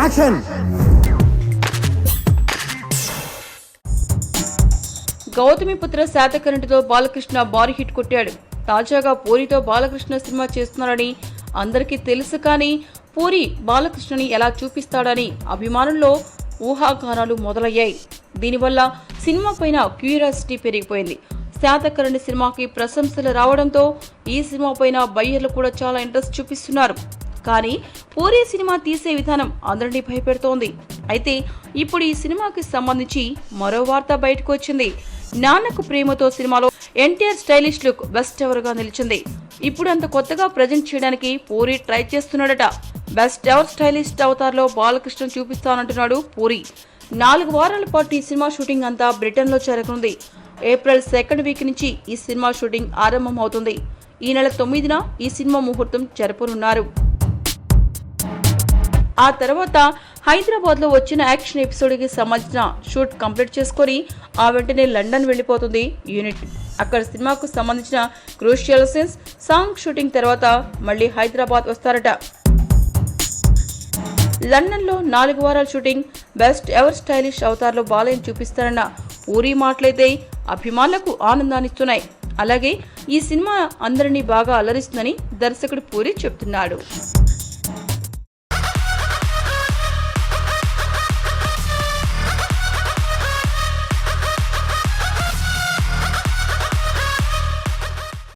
Action. Gautamiputra శాతకర్ణితో Balakrishna భారీ hit కొట్టాడు. తాజాగా పూరితో బాలకృష్ణ సినిమా చేస్తున్నారని అందరికీ తెలుసు. కానీ పూరి బాలకృష్ణని ఎలా చూపిస్తాడని అభిమానుల్లో ఊహాగానాలు మొదలయ్యాయి. దీనివల్ల సినిమా పైన క్యూరియాసిటీ పెరిగిపోయింది. శాతకర్ణి సినిమాకి ప్రశంసలు రావడంతో ఈ సినిమా పైన బయ్యర్లు కూడా చాలా ఇంట్రెస్ట్ చూపిస్తున్నారు. కానీ పూరి సినిమా తీసే విధానం అందరినీ భయపెడుతోంది. అయితే ఇప్పుడు ఈ సినిమాకి సంబంధించి మరో వార్త బయటకు వచ్చింది. నాన్నకు ప్రేమతో సినిమాలో NTR stylish look best ever గా నిలిచింది. ఇప్పుడు అంత కొత్తగా ప్రజెంట్ చేయడానికి పూరి ట్రై చేస్తున్నాడట. బెస్ట్ ఎవర్ స్టైలిష్ అవతార్ లో బాలకృష్ణ చూపిస్తానంటున్నాడు పూరి. 4 వారాల పాటు ఈ సినిమా షూటింగ్ అంతా బ్రిటన్ లో జరగనుంది. ఏప్రిల్ 2nd వీక్ నుంచి ఈ సినిమా షూటింగ్ ఆరంభం అవుతుంది. ఈ నెల 9న ఈ సినిమా ముహూర్తం జరపనున్నారు. ఆ తర్వాత హైదరాబాద్ లో వచ్చిన యాక్షన్ ఎపిసోడ్ కి సంబంధించిన షూట్ కంప్లీట్ చేసుకుని ఆ వెంటనే లండన్ వెళ్లిపోతుంది యూనిట్. అక్కడ సినిమాకు సంబంధించిన క్రూషియల్ సీన్స్, సాంగ్ షూటింగ్ తర్వాత మళ్లీ హైదరాబాద్ వస్తారట. లండన్ లో 4 వారాల shooting, best ever stylish avatar లో బాలయ్యను చూపిస్తారన్న పూరి మాటలైతే అభిమానులకు ఆనందాన్నిస్తున్నాయి. అలాగే ఈ సినిమా అందరినీ బాగా అలరిస్తుందని దర్శకుడు పూరి చెప్తున్నాడు.